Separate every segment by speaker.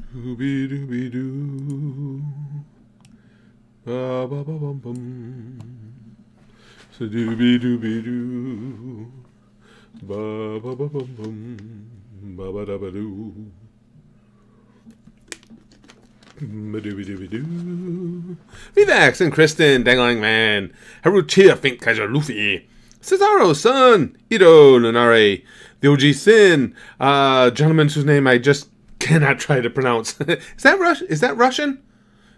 Speaker 1: Scooby Dooby Doo. Ba ba ba bum bum. So dooby dooby doo. Ba ba ba bum bum. Ba ba da ba doo. Ba dooby dooby doo. Vivax and Kristen, Dangling Man, Haruchia, Fink Kaiser Luffy, Cesaro, Sun, Ito, Lunare, the OG Sin, gentleman whose name I just cannot try to pronounce. Is that Russian?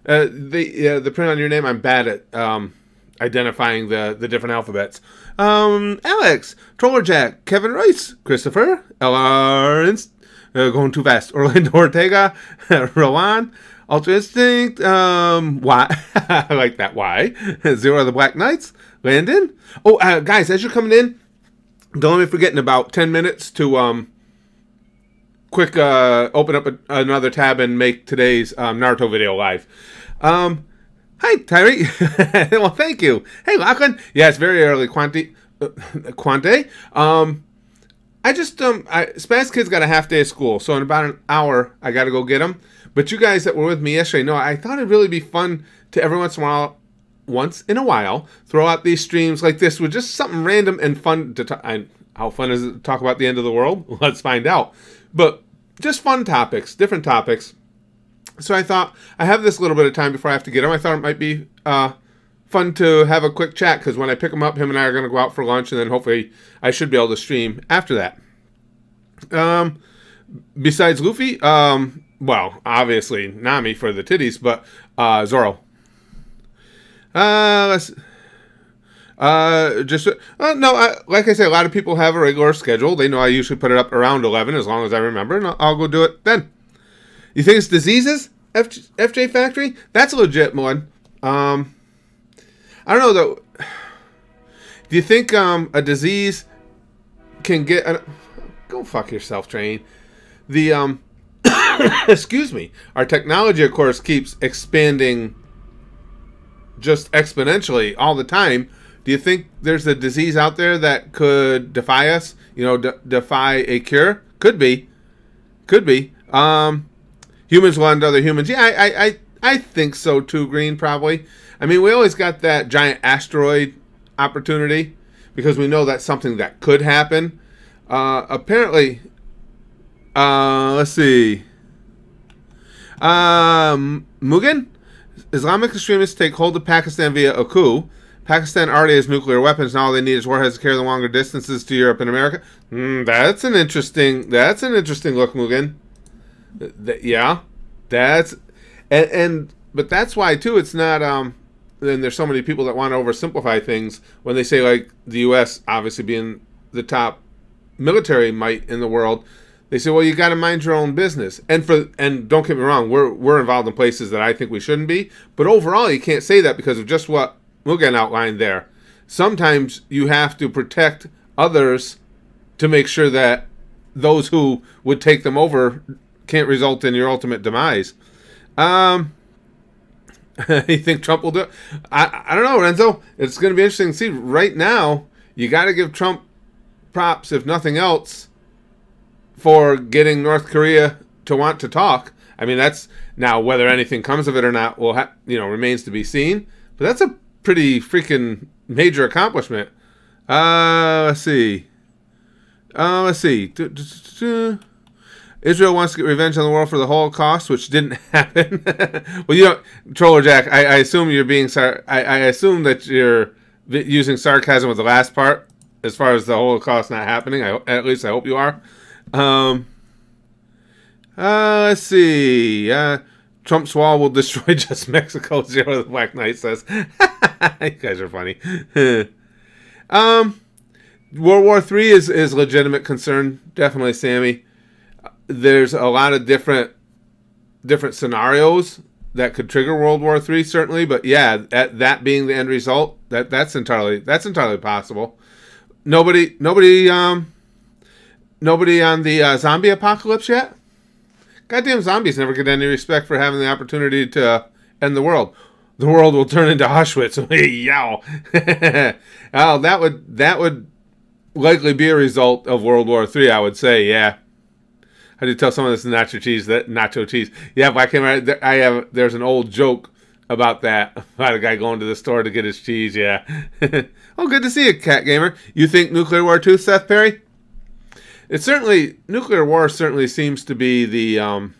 Speaker 1: The print on your name, I'm bad at identifying the different alphabets. Alex, Troller Jack, Kevin Rice, Christopher, LR, going too fast, Orlando Ortega, Rowan, Ultra Instinct, Y, I like that Y, Zero of the Black Knights, Landon. Oh, guys, as you're coming in, don't let me forget in about 10 minutes to quick open up another tab and make today's Naruto video live. Hi, Tyree. Well, thank you. Hey, Lachlan. Yeah, it's very early, Quante. I just, Spaz Kid's got a half day of school, so in about an hour, I got to go get him. But you guys that were with me yesterday know I thought it'd really be fun to every once in a while, throw out these streams like this with just something random and fun to talk. How fun is it to talk about the end of the world? Let's find out. But just fun topics, different topics. So I thought, I have this little bit of time before I have to get him. I thought it might be fun to have a quick chat, because when I pick him up, him and I are going to go out for lunch, and then hopefully I should be able to stream after that. Besides Luffy, well, obviously Nami for the titties, but Zoro. Like I said, a lot of people have a regular schedule. They know I usually put it up around 11, as long as I remember, and I'll go do it then. You think it's diseases, FJ Factory? That's a legit one. I don't know, though. Do you think a disease can get... Go fuck yourself, Train. The, excuse me. Our technology, of course, keeps expanding just exponentially all the time. Do you think there's a disease out there that could defy us? You know, defy a cure? Could be. Could be. Humans will end other humans. Yeah, I think so too, Green, probably. I mean, we always got that giant asteroid opportunity because we know that's something that could happen. Apparently, let's see. Mugen? Islamic extremists take hold of Pakistan via a coup. Pakistan already has nuclear weapons, and all they need is warheads to carry them longer distances to Europe and America. That's an interesting look, Mugen. Yeah, but that's why too. It's not. Then there's so many people that want to oversimplify things when they say, like, the U.S. obviously being the top military might in the world. They say, well, you got to mind your own business. And don't get me wrong, we're involved in places that I think we shouldn't be. But overall, you can't say that because of just what Mugen outlined there. Sometimes you have to protect others to make sure that those who would take them over can't result in your ultimate demise. You think Trump will do it? I don't know, Renzo. It's going to be interesting to see. Right now, you got to give Trump props, if nothing else, for getting North Korea to want to talk. I mean, that's now whether anything comes of it or not will remains to be seen. But that's a pretty freaking major accomplishment. Let's see. Israel wants to get revenge on the world for the Holocaust, which didn't happen. Well, Troller Jack, I assume you're being I assume that you're using sarcasm with the last part, as far as the Holocaust not happening. At least I hope you are. Let's see. Trump's wall will destroy just Mexico. Zero the Black Knight says. You guys are funny. World War III is legitimate concern. Definitely, Sammy. There's a lot of different scenarios that could trigger World War III, certainly. But yeah, that being the end result, that's entirely possible. Nobody on the zombie apocalypse yet? Goddamn zombies never get any respect for having the opportunity to end the world. The world will turn into Auschwitz. Yow. Oh, that would likely be a result of World War III, I would say, yeah. How do you tell someone this is nacho cheese? That nacho cheese. Yeah, but I can remember. There's an old joke about that. About a guy going to the store to get his cheese. Yeah. Oh, good to see you, Cat Gamer. You think nuclear war too, Seth Perry? It's certainly nuclear war. Certainly seems to be the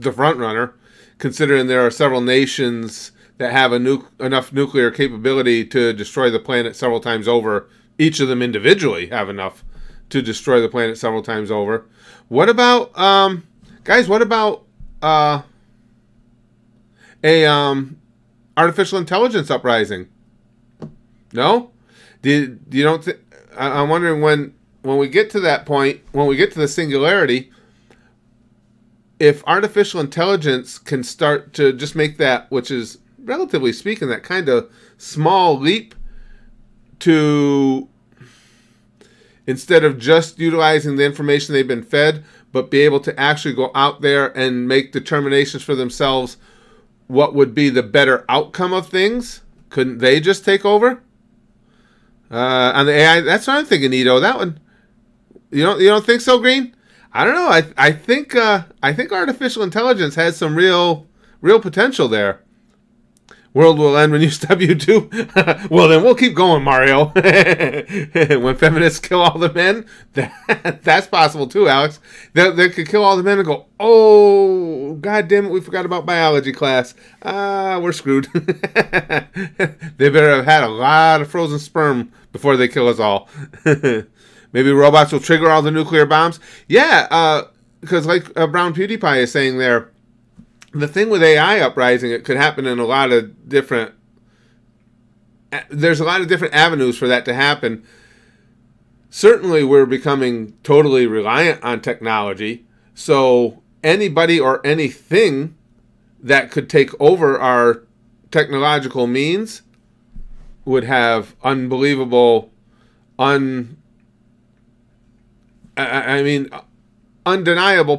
Speaker 1: front runner, considering there are several nations that have enough nuclear capability to destroy the planet several times over. Each of them individually have enough to destroy the planet several times over. What about, guys, what about artificial intelligence uprising? No? You don't think... I'm wondering when we get to that point, when we get to the singularity, if artificial intelligence can start to just make that, which is, relatively speaking, that kind of small leap to, instead of just utilizing the information they've been fed, but be able to actually go out there and make determinations for themselves what would be the better outcome of things, couldn't they just take over? On the AI, that's what I'm thinking, Ito. That one, you don't think so, Green? I don't know. I think artificial intelligence has some real potential there. World will end when you stop YouTube. Well, then we'll keep going, Mario. When feminists kill all the men, that's possible too, Alex. They could kill all the men and go, oh, God damn it, we forgot about biology class. We're screwed. They better have had a lot of frozen sperm before they kill us all. Maybe robots will trigger all the nuclear bombs. Yeah, because like Brown PewDiePie is saying there, the thing with AI uprising, it could happen in a lot of different... There's a lot of different avenues for that to happen. Certainly, we're becoming totally reliant on technology. So anybody or anything that could take over our technological means would have unbelievable, undeniable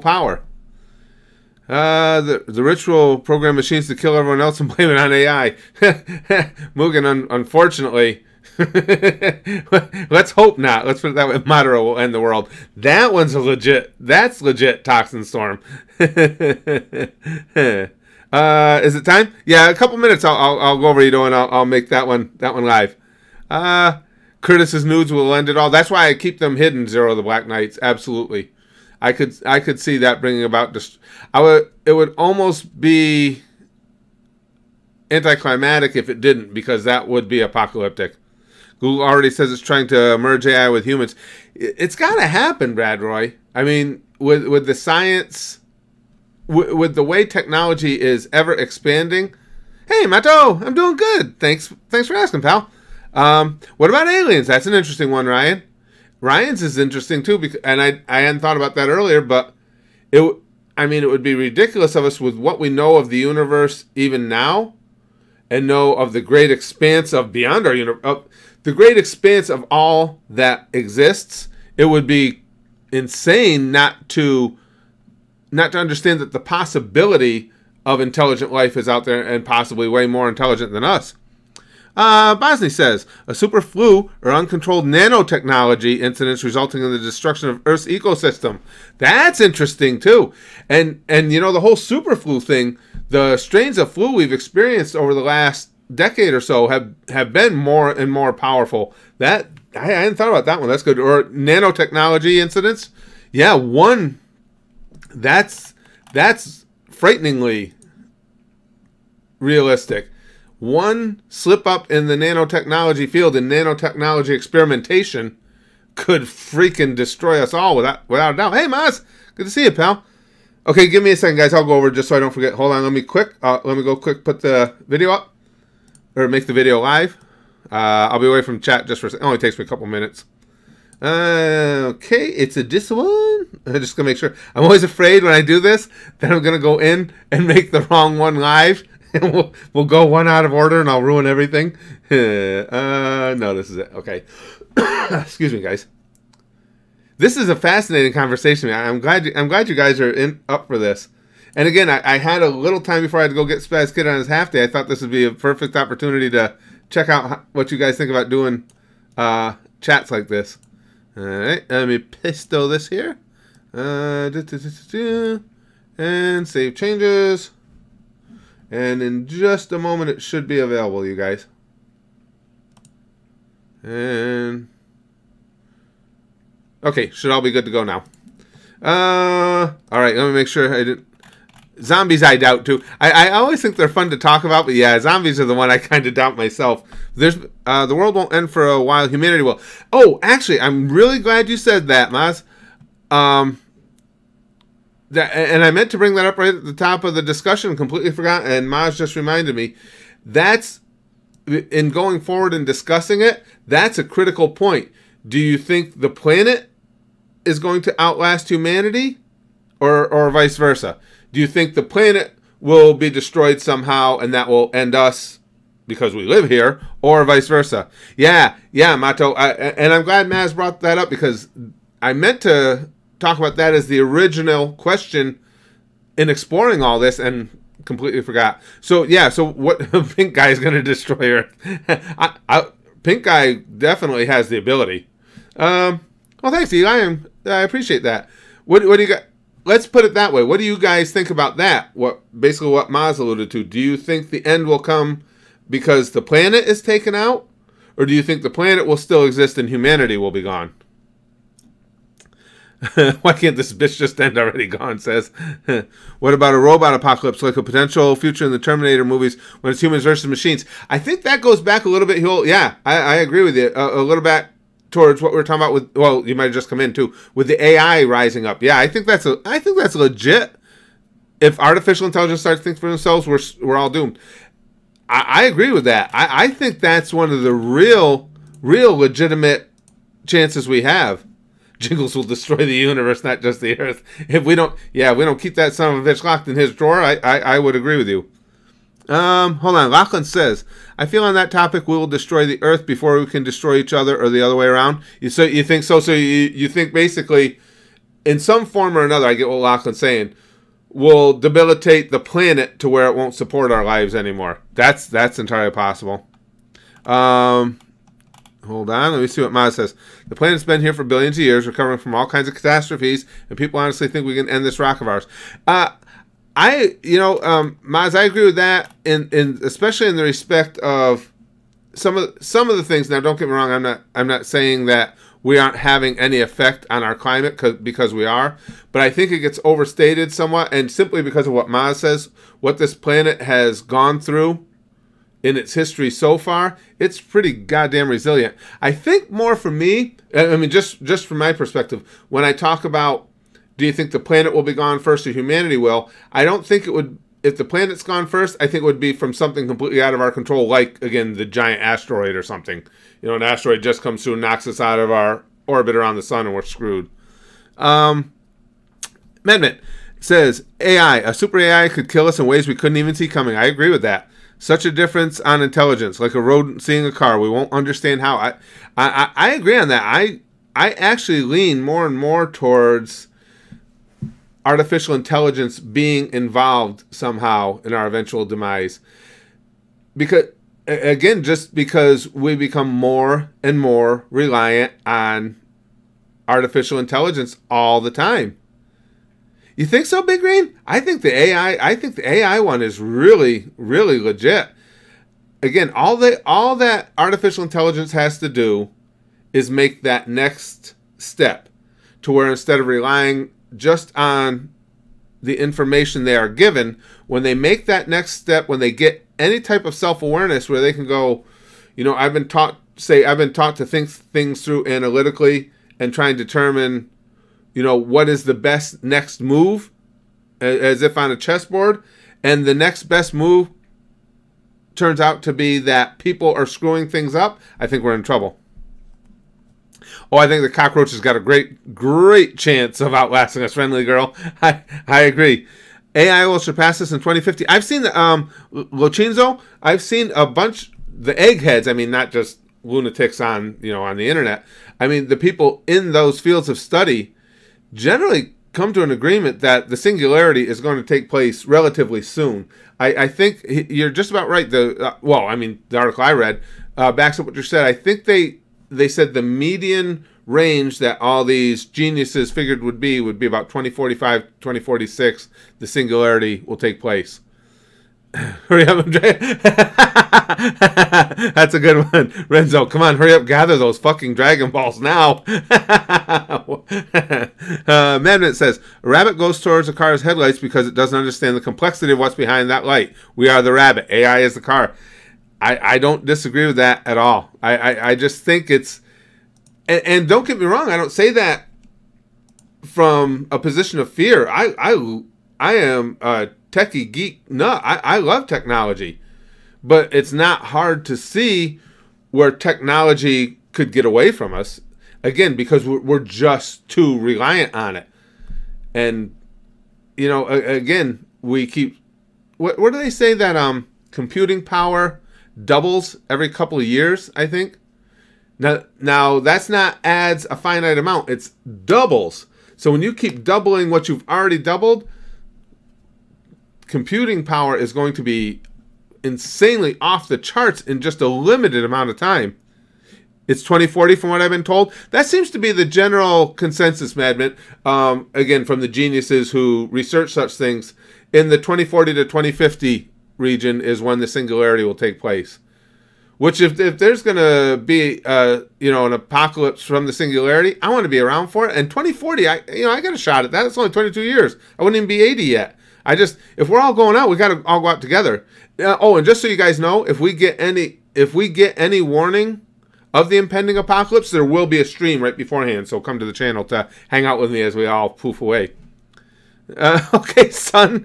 Speaker 1: power. The rich will program machines to kill everyone else and blame it on AI. Mugen, unfortunately, let's hope not. Let's put it that way. Madara will end the world. That one's that's legit Toxin Storm. Is it time? Yeah, a couple minutes. I'll go over, and I'll make that one live. Curtis's nudes will end it all. That's why I keep them hidden, Zero the Black Knights. Absolutely. I could see that bringing about it would almost be anticlimactic if it didn't, because that would be apocalyptic. Google already says it's trying to merge AI with humans. It's got to happen, Brad Roy. I mean, with the science, with the way technology is ever expanding. Hey, Mato, I'm doing good. Thanks for asking, pal. What about aliens? That's an interesting one, Ryan. Ryan's is interesting too, because, and I hadn't thought about that earlier, but it would be ridiculous of us with what we know of the universe even now, and know of the great expanse of beyond our universe, the great expanse of all that exists. It would be insane not to understand that the possibility of intelligent life is out there, and possibly way more intelligent than us. Bosny says, a super flu or uncontrolled nanotechnology incidents resulting in the destruction of Earth's ecosystem. That's interesting too. And the whole super flu thing, the strains of flu we've experienced over the last decade or so have been more and more powerful. That I hadn't thought about that one. That's good. Or nanotechnology incidents. Yeah, one that's frighteningly realistic. One slip up in the nanotechnology field and nanotechnology experimentation could freaking destroy us all without a doubt. Hey, Maz, good to see you, pal. Okay, give me a second, guys. I'll go over just so I don't forget. Hold on, let me go quick, put the video up, or make the video live. I'll be away from chat just for a second. It only takes me a couple minutes. Okay, it's this one. I'm just gonna make sure. I'm always afraid when I do this that I'm gonna go in and make the wrong one live. We'll go one out of order and I'll ruin everything. No, this is it. Okay. Excuse me, guys. This is a fascinating conversation. I'm glad you guys are up for this. And again, I had a little time before I had to go get Spaz Kid on his half day. I thought this would be a perfect opportunity to check out what you guys think about doing chats like this. All right, let me pisto this here. And save changes. And in just a moment, it should be available, you guys. And okay, should all be good to go now. All right, let me make sure I didn't. Zombies, I doubt too. I always think they're fun to talk about, but yeah, zombies are the one I kind of doubt myself. There's the world won't end for a while. Humanity will. Oh, actually, I'm really glad you said that, Maz. And I meant to bring that up right at the top of the discussion. Completely forgot, and Maz just reminded me. That's in going forward and discussing it. That's a critical point. Do you think the planet is going to outlast humanity, or vice versa? Do you think the planet will be destroyed somehow and that will end us because we live here, or vice versa? Yeah, Mato. And I'm glad Maz brought that up because I meant to talk about that as the original question in exploring all this and completely forgot. So, yeah, so what Pink Guy is going to destroy Earth? Pink Guy definitely has the ability. Well, thanks, Eli. I appreciate that. What do you got? Let's put it that way. What do you guys think about that? Basically what Maz alluded to. Do you think the end will come because the planet is taken out? Or do you think the planet will still exist and humanity will be gone? Why can't this bitch just end already? Gone says. What about a robot apocalypse, like a potential future in the Terminator movies when it's humans versus machines? I think that goes back a little bit. Yeah, I agree with you. A little bit towards what we were talking about with, well, you might have just come in too, with the AI rising up. Yeah, I think that's legit. If artificial intelligence starts thinking for themselves, we're all doomed. I agree with that. I think that's one of the real legitimate chances we have. Jingles will destroy the universe, not just the Earth. If we don't keep that son of a bitch locked in his drawer, I would agree with you. Hold on. Lachlan says, I feel on that topic we will destroy the Earth before we can destroy each other, or the other way around. You think so? So you think basically, in some form or another, I get what Lachlan's saying, we'll debilitate the planet to where it won't support our lives anymore. That's entirely possible. Hold on, let me see what Maz says. The planet's been here for billions of years, recovering from all kinds of catastrophes, and people honestly think we can end this rock of ours. Maz, I agree with that, in especially in the respect of some of the things. Now, don't get me wrong. I'm not saying that we aren't having any effect on our climate because we are, but I think it gets overstated somewhat, and simply because of what Maz says, what this planet has gone through in its history so far, it's pretty goddamn resilient. I think more for me, I mean, just from my perspective, when I talk about, do you think the planet will be gone first or humanity will, I don't think it would, if the planet's gone first, I think it would be from something completely out of our control, like, again, the giant asteroid or something. You know, an asteroid just comes through and knocks us out of our orbit around the sun and we're screwed. Amendment says, a super AI could kill us in ways we couldn't even see coming. I agree with that. Such a difference on intelligence, like a rodent seeing a car. We won't understand how. I agree on that. I actually lean more and more towards artificial intelligence being involved somehow in our eventual demise. Because, again, just because we become more and more reliant on artificial intelligence all the time. You think so, Big Green? I think the AI one is really, really legit. Again, all that artificial intelligence has to do is make that next step to where instead of relying just on the information they are given, when they make that next step, when they get any type of self-awareness where they can go, you know, I've been taught to think things through analytically and try and determine, you know, what is the best next move, as if on a chessboard, and the next best move turns out to be that people are screwing things up, I think we're in trouble. Oh, I think the cockroach has got a great chance of outlasting us, friendly girl. I agree. AI will surpass us in 2050. I've seen the Lochinzo. I've seen a bunch, the eggheads. I mean, not just lunatics on the internet. I mean, the people in those fields of study generally come to an agreement that the singularity is going to take place relatively soon. I think you're just about right. The article I read backs up what you said. I think they said the median range that all these geniuses figured would be about 2045, 2046. The singularity will take place. Hurry up, that's a good one. Renzo, come on, hurry up, gather those fucking Dragon Balls now. Madman says, a rabbit goes towards a car's headlights because it doesn't understand the complexity of what's behind that light. We are the rabbit. AI is the car. I don't disagree with that at all. I just think it's... And don't get me wrong, I don't say that from a position of fear. I am a techie geek nut. I love technology. But it's not hard to see where technology could get away from us. Again, because we're just too reliant on it. And, you know, again, we keep... What do they say that computing power doubles every couple of years, I think? Now that's not adds a finite amount. It's doubles. So when you keep doubling what you've already doubled, computing power is going to be insanely off the charts in just a limited amount of time. It's 2040 from what I've been told. That seems to be the general consensus, Madman. Again, from the geniuses who research such things. In the 2040 to 2050 region is when the singularity will take place. Which, if there's going to be, you know, an apocalypse from the singularity, I want to be around for it. And 2040, I got a shot at that. It's only 22 years. I wouldn't even be 80 yet. If we're all going out, we got to all go out together. And just so you guys know, if we get any warning of the impending apocalypse, there will be a stream right beforehand. So come to the channel to hang out with me as we all poof away. Okay, son.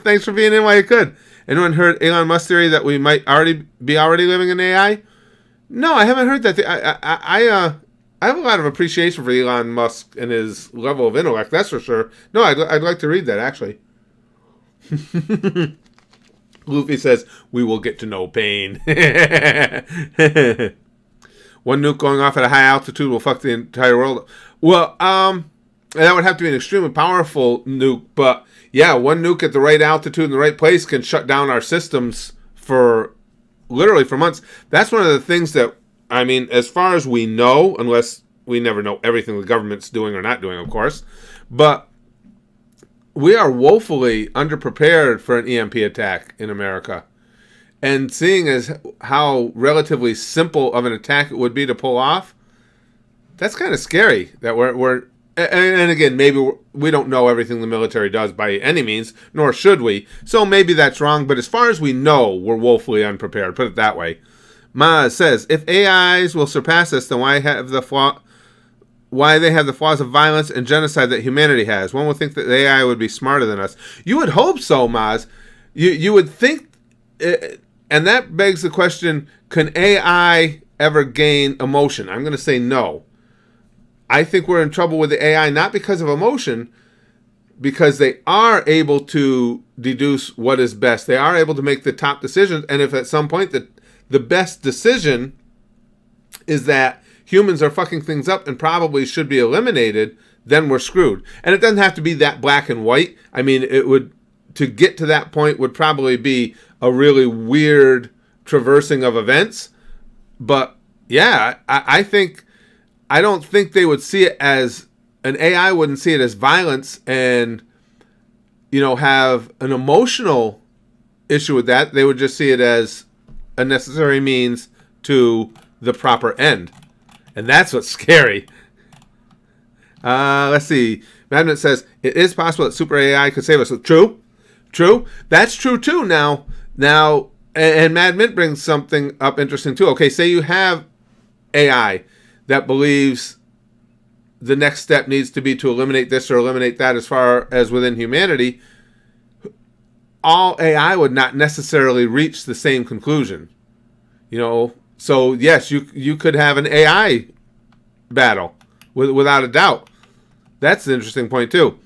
Speaker 1: Thanks for being in while you could. Anyone heard Elon Musk theory that we might already living in AI? No, I haven't heard that. I have a lot of appreciation for Elon Musk and his level of intellect. That's for sure. No, I'd like to read that actually. Luffy says, "We will get to know pain." One nuke going off at a high altitude will fuck the entire world. Well, that would have to be an extremely powerful nuke, but yeah, one nuke at the right altitude in the right place can shut down our systems for literally for months. That's one of the things that, I mean, as far as we know, unless we never know everything the government's doing or not doing, of course, but we are woefully underprepared for an EMP attack in America. And seeing as how relatively simple of an attack it would be to pull off, that's kind of scary that we're and again, maybe we don't know everything the military does by any means, nor should we. So maybe that's wrong, but as far as we know, we're woefully unprepared. Put it that way. Maz says, if AIs will surpass us, then why they have the flaws of violence and genocide that humanity has? One would think that the AI would be smarter than us. You would hope so, Maz. You would think, and that begs the question, can AI ever gain emotion? I'm going to say no. I think we're in trouble with the AI, not because of emotion, because they are able to deduce what is best. They are able to make the top decisions. And if at some point the best decision is that humans are fucking things up and probably should be eliminated, then we're screwed. And it doesn't have to be that black and white. I mean, to get to that point would probably be a really weird traversing of events. But yeah, I don't think they would see it as, an AI wouldn't see it as violence and, have an emotional issue with that. They would just see it as a necessary means to the proper end. And that's what's scary. Let's see. Madman says, it is possible that super AI could save us. True. That's true too. Now, and Madman brings something up interesting too. Okay, say you have AI that believes the next step needs to be to eliminate this or eliminate that as far as within humanity. All AI would not necessarily reach the same conclusion. So yes, you could have an AI battle without a doubt. That's an interesting point too.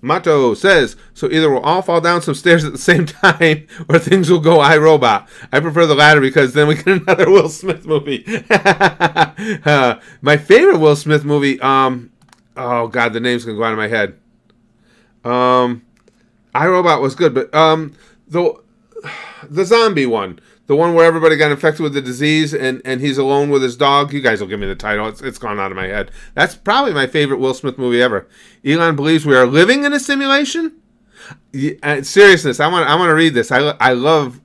Speaker 1: Mato says, so either we'll all fall down some stairs at the same time or things will go iRobot. I prefer the latter because then we get another Will Smith movie. My favorite Will Smith movie, oh God, the name's going to go out of my head. iRobot was good, but the zombie one. The one where everybody got infected with the disease and he's alone with his dog. You guys will give me the title. It's gone out of my head. That's probably my favorite Will Smith movie ever. Elon believes we are living in a simulation. Seriousness, I want to read this. I love,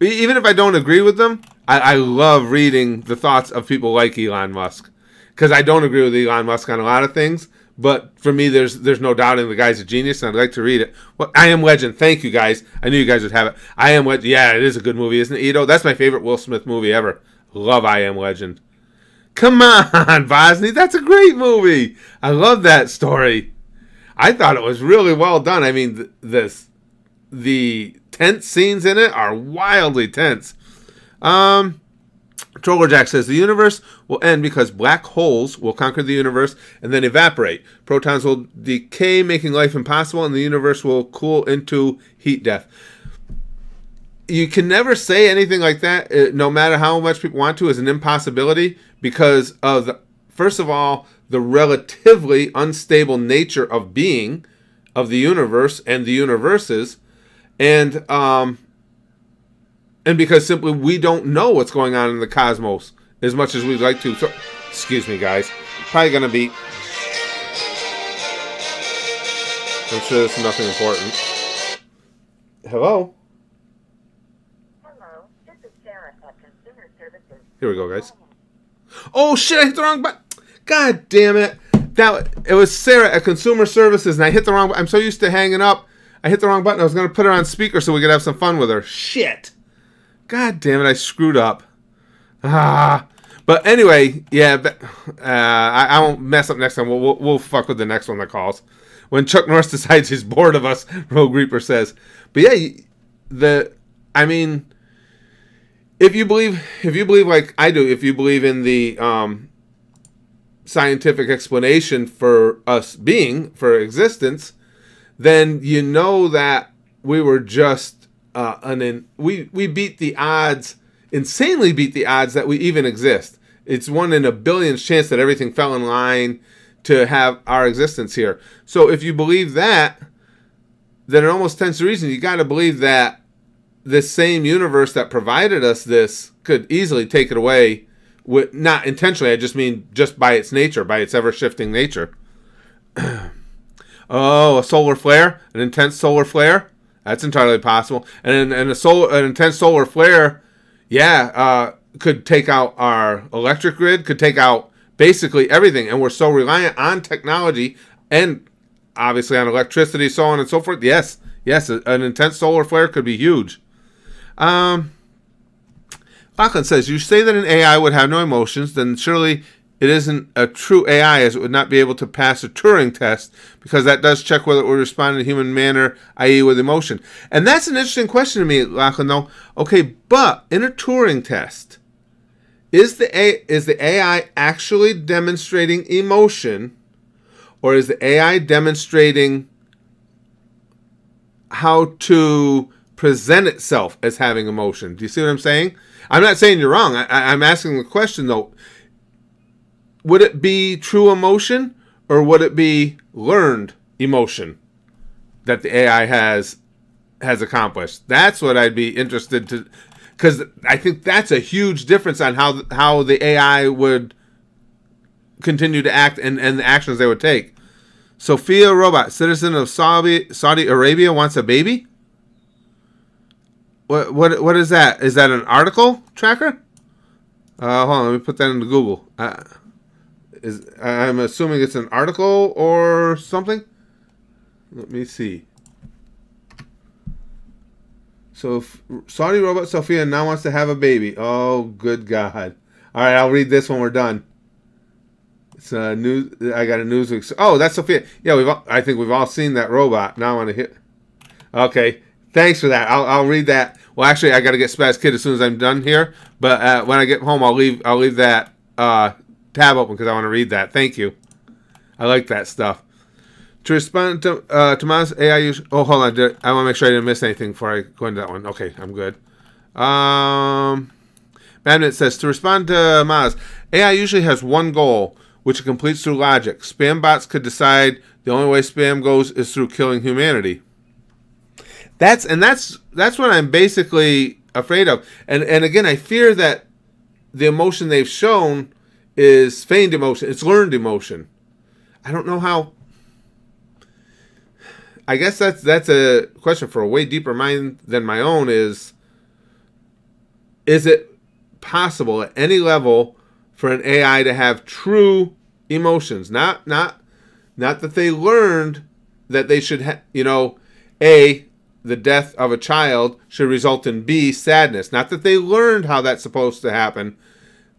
Speaker 1: even if I don't agree with them, I love reading the thoughts of people like Elon Musk. Because I don't agree with Elon Musk on a lot of things. But for me, there's no doubting the guy's a genius, and I'd like to read it. Well, I Am Legend. Thank you, guys. I knew you guys would have it. I Am Legend. Yeah, it is a good movie, isn't it, Ito? That's my favorite Will Smith movie ever. Love I Am Legend. Come on, Vosny. That's a great movie. I love that story. I thought it was really well done. I mean, the tense scenes in it are wildly tense. Troller Jack says the universe will end because black holes will conquer the universe and then evaporate. Protons will decay, making life impossible, and the universe will cool into heat death. You can never say anything like that, no matter how much people want to, as an impossibility, because of, first of all, the relatively unstable nature of being, of the universe and the universes, and because simply we don't know what's going on in the cosmos as much as we'd like to. So, excuse me, guys. Probably going to be... I'm sure this is nothing important. Hello?
Speaker 2: Hello, this is Sarah at Consumer Services.
Speaker 1: Here we go, guys. Oh, shit, I hit the wrong button. God damn it. It was Sarah at Consumer Services, and I hit the wrong button. I'm so used to hanging up. I hit the wrong button. I was going to put her on speaker so we could have some fun with her. Shit. God damn it, I screwed up. But anyway, yeah, I won't mess up next time. We'll fuck with the next one that calls. When Chuck Norris decides he's bored of us, Rogue Reaper says. But yeah, I mean, if you believe like I do, if you believe in the scientific explanation for us being, for existence, then you know that we were just we beat the odds, insanely beat the odds that we even exist. It's 1 in a billion's chance that everything fell in line to have our existence here. So if you believe that, then it almost tends to reason you got to believe that this same universe that provided us this could easily take it away, with not intentionally. I just mean just by its nature, by its ever-shifting nature. Oh, a solar flare, an intense solar flare. That's entirely possible. And an intense solar flare, yeah, could take out our electric grid, could take out basically everything. And we're so reliant on technology and obviously on electricity, so on and so forth. Yes, an intense solar flare could be huge. Lachlan says, you say that an AI would have no emotions, then surely it isn't a true AI, as it would not be able to pass a Turing test, because that does check whether it would respond in a human manner, i.e. with emotion. And that's an interesting question to me, Lachlan, though. Okay, but in a Turing test, is the AI actually demonstrating emotion, or is the AI demonstrating how to present itself as having emotion? Do you see what I'm saying? I'm not saying you're wrong. I'm asking the question, though. Would it be true emotion, or would it be learned emotion that the AI has accomplished? That's what I'd be interested to, because I think that's a huge difference on how the AI would continue to act and the actions they would take. Sophia Robot, citizen of Saudi Arabia, wants a baby. What is that? Is that an article tracker? Hold on, let me put that into Google. I'm assuming it's an article or something. Let me see. So Saudi Robot Sophia now wants to have a baby. Oh, good God! All right, I'll read this when we're done. It's news. I got a Newsweek. Oh, that's Sophia. Yeah, I think we've all seen that robot. Now I want to hit. Okay, thanks for that. I'll read that. Well, actually, I got to get Spaz Kid as soon as I'm done here. But when I get home, I'll leave that tab open because I want to read that. Thank you. I like that stuff. To respond to Maz, AI use... Oh, hold on. I want to make sure I didn't miss anything before I go into that one. Okay, I'm good. Magnet says, to respond to Maz, AI usually has one goal, which it completes through logic. Spam bots could decide the only way spam goes is through killing humanity. That's what I'm basically afraid of. And again, I fear that the emotion they've shown is feigned emotion. It's learned emotion. I don't know how. I guess that's a question for a way deeper mind than my own. Is it possible at any level for an AI to have true emotions? Not that they learned that they should A, the death of a child should result in B, sadness. Not that they learned how that's supposed to happen,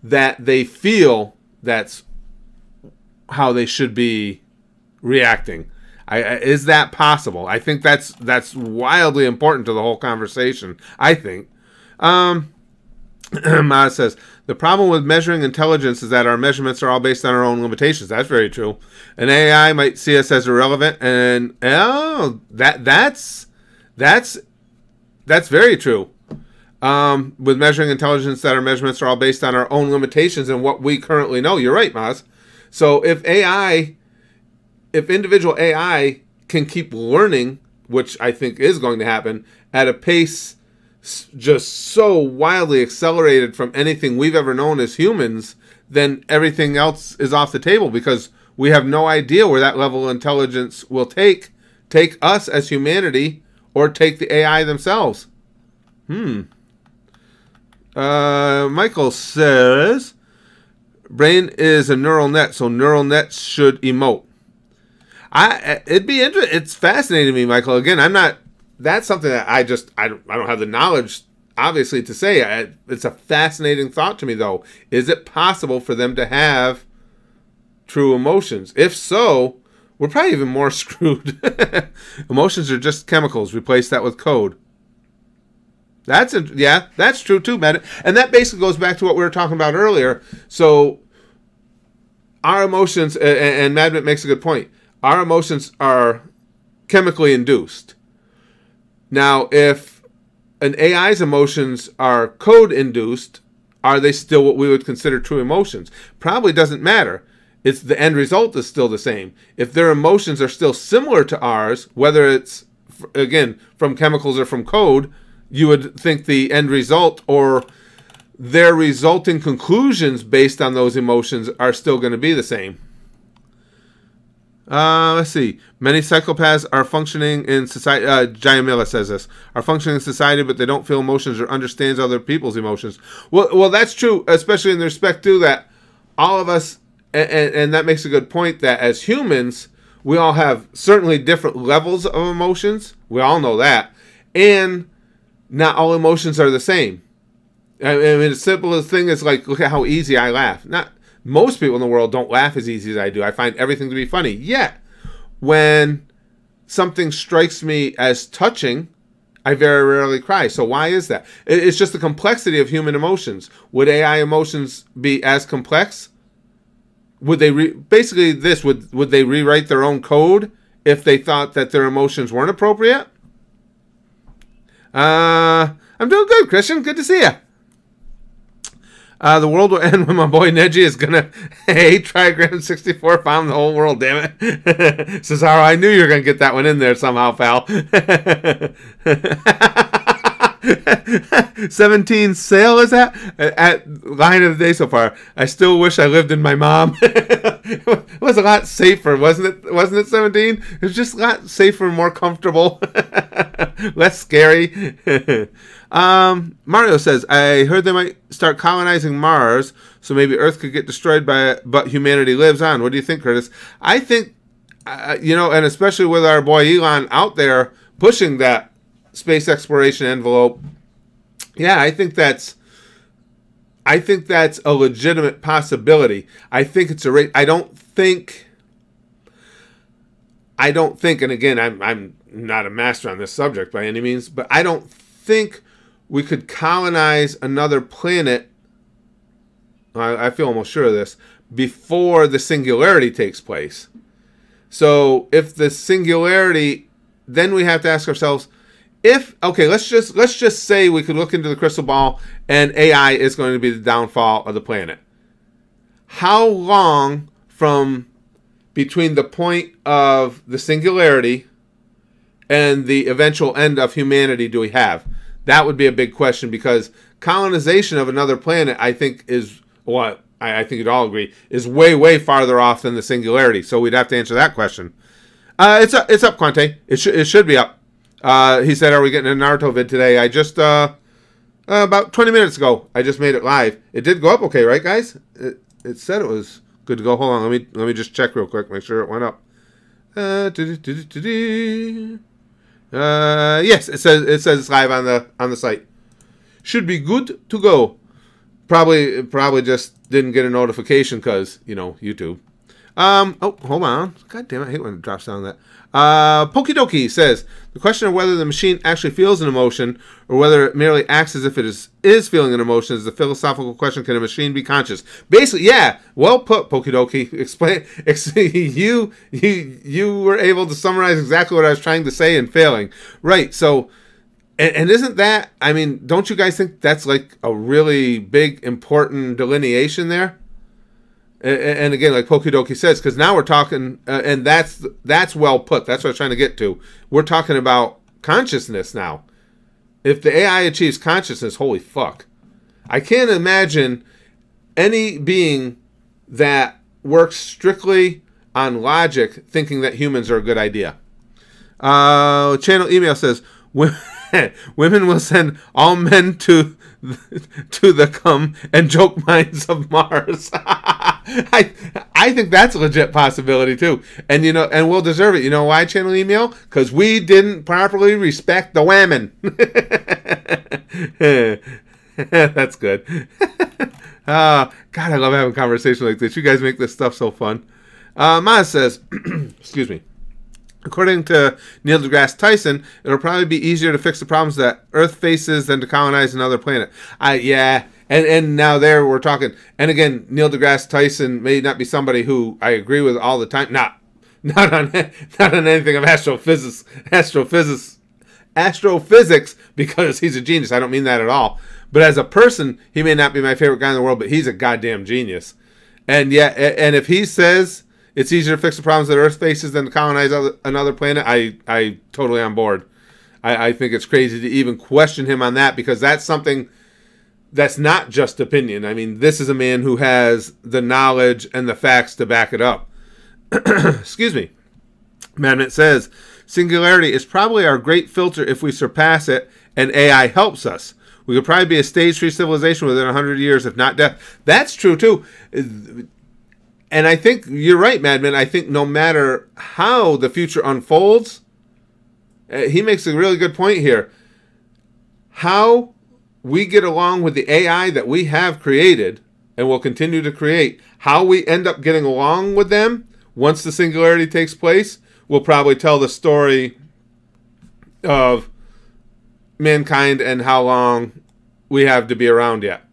Speaker 1: that they feel that's how they should be reacting. Is that possible? I think that's wildly important to the whole conversation, I think. Maz says, the problem with measuring intelligence is that our measurements are all based on our own limitations. That's very true. An AI might see us as irrelevant, and that's very true. With measuring intelligence, that our measurements are all based on our own limitations and what we currently know. You're right, Maz. So if individual AI can keep learning, which I think is going to happen, at a pace just so wildly accelerated from anything we've ever known as humans, then everything else is off the table, because we have no idea where that level of intelligence will take us as humanity, or take the AI themselves. Michael says, brain is a neural net, so neural nets should emote. It'd be interesting. It's fascinating to me, Michael. Again, that's something that I don't have the knowledge, obviously, to say. It's a fascinating thought to me, though. Is it possible for them to have true emotions? If so, we're probably even more screwed. Emotions are just chemicals. Replace that with code. That's true too, man. And that basically goes back to what we were talking about earlier. So our emotions, and Madman makes a good point, our emotions are chemically induced. Now, if an AI's emotions are code-induced, are they still what we would consider true emotions? Probably doesn't matter. It's the end result is still the same. If their emotions are still similar to ours, whether it's, again, from chemicals or from code, you would think the end result or their resulting conclusions based on those emotions are still going to be the same. Let's see. Many psychopaths are functioning in society. Jayamila says this. Are functioning in society, but they don't feel emotions or understands other people's emotions. Well, that's true, especially in respect to that all of us, and that makes a good point, that as humans, we all have certainly different levels of emotions. We all know that. And not all emotions are the same. I mean, the simplest thing is like, look at how easy I laugh. Most people in the world don't laugh as easy as I do. I find everything to be funny. Yet, when something strikes me as touching, I very rarely cry. So why is that? It's just the complexity of human emotions. Would AI emotions be as complex? Would they would they rewrite their own code if they thought that their emotions weren't appropriate? I'm doing good, Christian. Good to see you. The world will end when my boy Neji is gonna. Hey, Trigram 64 found the whole world. Damn it, Cesaro! I knew you were gonna get that one in there somehow, pal. 17 sale is at line of the day so far. I still wish I lived in my mom. It was a lot safer, wasn't it? Wasn't it 17? It was just a lot safer, more comfortable, less scary. Mario says, I heard they might start colonizing Mars, so maybe Earth could get destroyed but humanity lives on. What do you think, Curtis? I think, and especially with our boy Elon out there pushing that space exploration envelope, yeah, I think that's a legitimate possibility. I think it's I don't think, and again, I'm not a master on this subject by any means, but I don't think we could colonize another planet, I feel almost sure of this, before the singularity takes place. So if the singularity, then we have to ask ourselves, let's just say we could look into the crystal ball and AI is going to be the downfall of the planet. How long from between the point of the singularity and the eventual end of humanity do we have? That would be a big question, because colonization of another planet, I think, is what I think you'd all agree is way, way farther off than the singularity. So we'd have to answer that question. It's up, Quante. It should be up. He said, "Are we getting a Naruto vid today?" I just about 20 minutes ago, I just made it live. It did go up okay, right, guys? It said it was good to go. Hold on, let me just check real quick, make sure it went up. Yes, it says it's live on the site. Should be good to go. Probably just didn't get a notification because, YouTube. Oh, hold on. God damn it, I hate when it drops down that. Pokidoki says, the question of whether the machine actually feels an emotion or whether it merely acts as if it is feeling an emotion is the philosophical question. Can a machine be conscious? Basically, yeah. Well put, Pokidoki. Explain. You were able to summarize exactly what I was trying to say and failing. Right. So, and isn't that, I mean, don't you guys think that's like a really big, important delineation there? And again, like Pokidoki says, because now we're talking, and that's well put. That's what I'm trying to get to. We're talking about consciousness now. If the AI achieves consciousness, holy fuck. I can't imagine any being that works strictly on logic thinking that humans are a good idea. Channel email says, women will send all men to the cum and joke minds of Mars. I think that's a legit possibility too, and and we'll deserve it. You know why, channel email? Because we didn't properly respect the women. That's good. God, I love having conversations like this. You guys make this stuff so fun. Maz says, excuse me. According to Neil deGrasse Tyson, it'll probably be easier to fix the problems that Earth faces than to colonize another planet. Yeah, and now there we're talking. And again, Neil deGrasse Tyson may not be somebody who I agree with all the time. Not on anything of astrophysics, because he's a genius. I don't mean that at all. But as a person, he may not be my favorite guy in the world, but he's a goddamn genius. And yeah, and if he says it's easier to fix the problems that Earth faces than to colonize another planet, I totally on board. I think it's crazy to even question him on that, because that's something that's not just opinion. I mean, this is a man who has the knowledge and the facts to back it up. Excuse me. Amendment says, singularity is probably our great filter if we surpass it and AI helps us. We could probably be a stage-3 civilization within 100 years, if not death. That's true, too. And I think you're right, Madman. I think no matter how the future unfolds, he makes a really good point here. How we get along with the AI that we have created and will continue to create, how we end up getting along with them once the singularity takes place, will probably tell the story of mankind and how long we have to be around yet.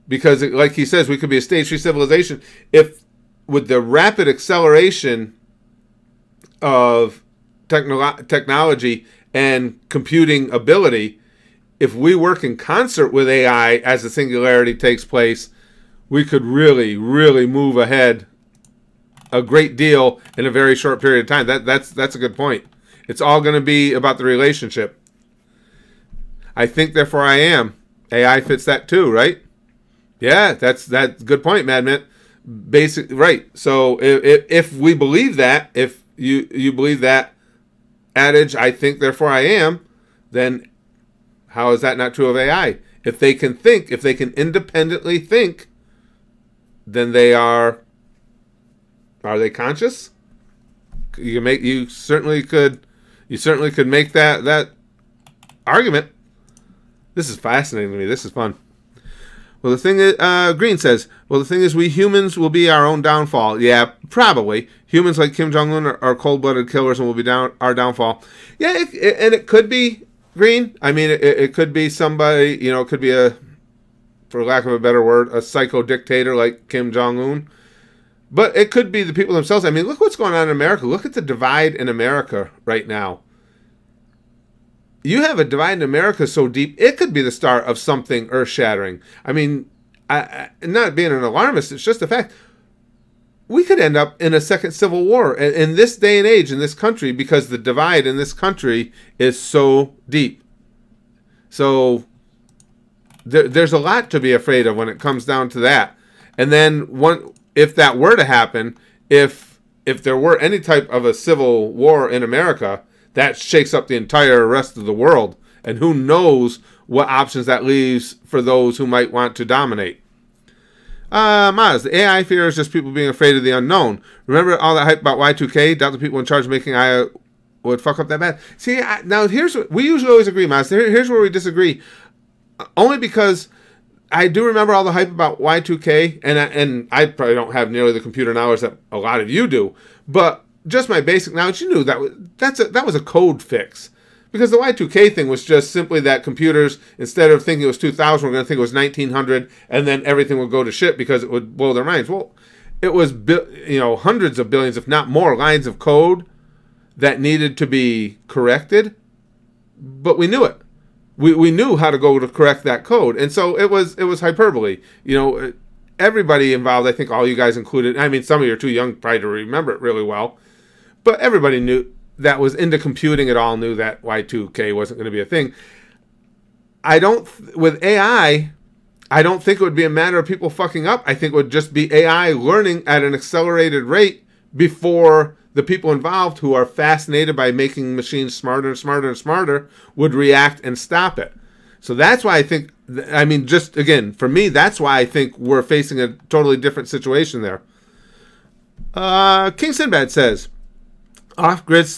Speaker 1: Because, like he says, we could be a stage-3 civilization if, with the rapid acceleration of technology and computing ability, if we work in concert with AI as the singularity takes place, we could really, really move ahead a great deal in a very short period of time. That's a good point. It's all going to be about the relationship. I think, therefore I am. AI fits that too, right? Yeah, that's a good point, Madman. Right. So if we believe that, if you believe that adage, I think, therefore I am, then how is that not true of AI? If they can think, if they can independently think, then are they conscious? You certainly could make that argument. This is fascinating to me. This is fun. Well, the thing is, Green says, well, the thing is, we humans will be our own downfall. Yeah, probably. Humans like Kim Jong-un are cold-blooded killers and will be our downfall. Yeah, and it could be, Green. I mean, it could be somebody, it could be for lack of a better word, a psycho-dictator like Kim Jong-un. But it could be the people themselves. I mean, look what's going on in America. Look at the divide in America right now. You have a divide in America so deep, it could be the start of something earth-shattering. I mean, not being an alarmist, it's just a fact. we could end up in a second civil war in this day and age in this country, because the divide in this country is so deep. So there's a lot to be afraid of when it comes down to that. And then if that were to happen, if there were any type of a civil war in America, that shakes up the entire rest of the world. And who knows what options that leaves for those who might want to dominate. Maz, the AI fear is just people being afraid of the unknown. Remember all that hype about Y2K? Doubt the people in charge of making AI would fuck up that bad. See, now here's what we usually always agree, Maz. Here's where we disagree. Only because I do remember all the hype about Y2K, and I probably don't have nearly the computer knowledge that a lot of you do, but just my basic knowledge, you knew that was a code fix. Because the Y2K thing was just simply that computers, instead of thinking it was 2000, we're going to think it was 1900, and then everything would go to shit because it would blow their minds. Well, it was hundreds of billions, if not more, lines of code that needed to be corrected, but we knew it. We knew how to go to correct that code, and so it was hyperbole. Everybody involved, I think all you guys included. I mean, some of you are too young probably to remember it really well, but everybody knew. That was into computing at all knew that Y2K wasn't going to be a thing. With AI, I don't think it would be a matter of people fucking up. I think it would just be AI learning at an accelerated rate before the people involved, who are fascinated by making machines smarter and smarter and smarter, would react and stop it. So that's why I think, just again, for me, that's why I think we're facing a totally different situation there. King Sinbad says, off-grid,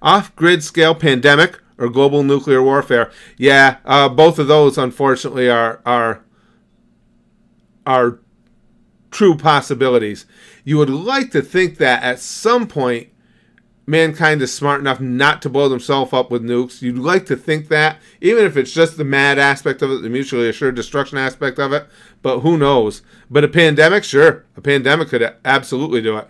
Speaker 1: off-grid scale pandemic or global nuclear warfare. Yeah, both of those, unfortunately, are true possibilities. You would like to think that at some point, mankind is smart enough not to blow themselves up with nukes. You'd like to think that, even if it's just the mad aspect of it, the mutually assured destruction aspect of it. But who knows? But a pandemic, sure, a pandemic could absolutely do it.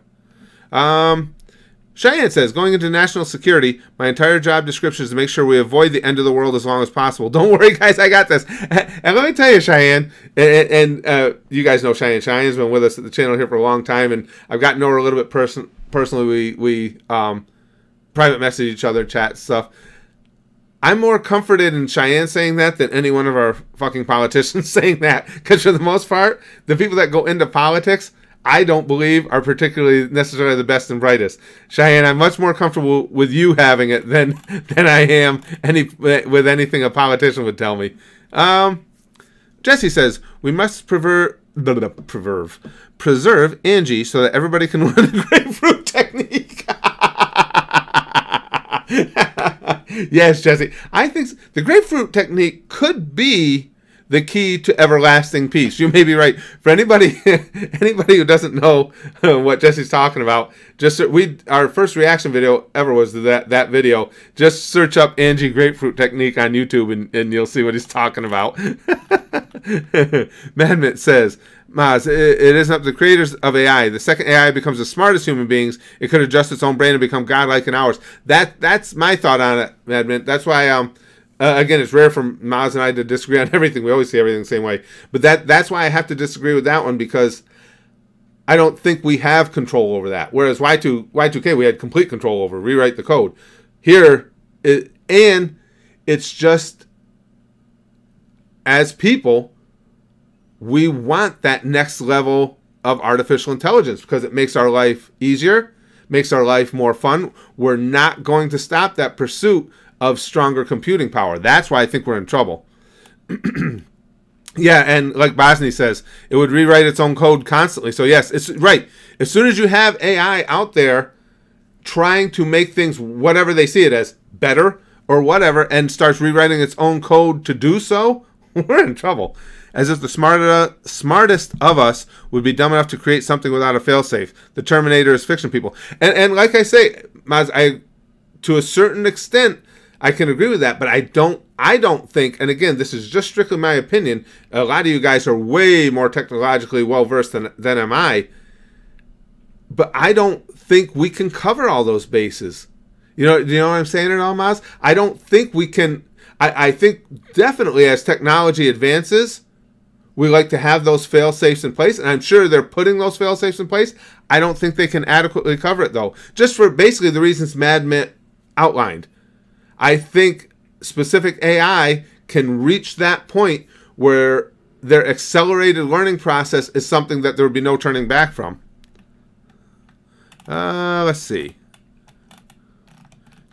Speaker 1: Cheyenne says, going into national security, my entire job description is to make sure we avoid the end of the world as long as possible. Don't worry, guys, I got this. And let me tell you, Cheyenne, and you guys know Cheyenne. Cheyenne's been with us at the channel here for a long time, and I've gotten to know her a little bit personally. We private message each other, chat stuff. I'm more comforted in Cheyenne saying that than any one of our fucking politicians saying that. Because for the most part, the people that go into politics, I don't believe are particularly necessarily the best and brightest. Cheyenne, I'm much more comfortable with you having it than I am with anything a politician would tell me. Jesse says, we must preserve Angie so that everybody can learn the grapefruit technique. Yes, Jesse. I think the grapefruit technique could be the key to everlasting peace. You may be right. For anybody who doesn't know what Jesse's talking about, our first reaction video ever was to that video. Just search up Angie grapefruit technique on YouTube and you'll see what he's talking about. Madmint says, Maz, it isn't up to the creators of AI. The second AI becomes the smartest human beings, it could adjust its own brain and become godlike in ours. That's my thought on it, Madmint. That's why again, it's rare for Maz and I to disagree on everything. We always see everything the same way. But that's why I have to disagree with that one, because I don't think we have control over that. Whereas Y2K, we had complete control over. Rewrite the code. Here, it's just, as people, we want that next level of artificial intelligence because it makes our life easier, makes our life more fun. We're not going to stop that pursuit of stronger computing power. That's why I think we're in trouble. Yeah, and like Bosny says, it would rewrite its own code constantly. So yes, it's right. As soon as you have AI out there trying to make things, whatever they see it as, better or whatever, and starts rewriting its own code to do so, we're in trouble. As if the smartest of us would be dumb enough to create something without a failsafe. The Terminator is fiction, people. And like I say, Maz, to a certain extent, I can agree with that, but I don't think, and again, this is just strictly my opinion, a lot of you guys are way more technologically well-versed than am I, but I don't think we can cover all those bases. Do you know what I'm saying at all, Maz? I don't think we can. I think definitely as technology advances, we like to have those fail safes in place, and I'm sure they're putting those fail safes in place. I don't think they can adequately cover it, though, just for basically the reasons Mad Mint outlined. I think specific AI can reach that point where their accelerated learning process is something that there would be no turning back from. Let's see.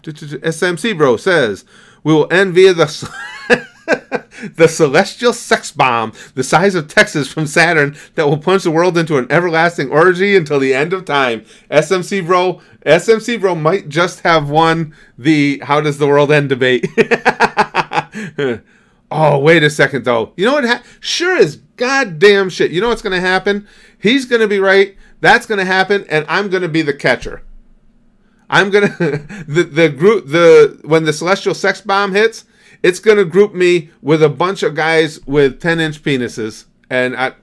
Speaker 1: SMC Bro says, we will end via the the celestial sex bomb, the size of Texas from Saturn, that will plunge the world into an everlasting orgy until the end of time. SMC Bro might just have won the how does the world end debate. Oh, wait a second, though. You know what? Sure as goddamn shit. You know what's going to happen? He's going to be right. That's going to happen, and I'm going to be the catcher. I'm going to... when the celestial sex bomb hits, it's going to group me with a bunch of guys with 10-inch penises, and I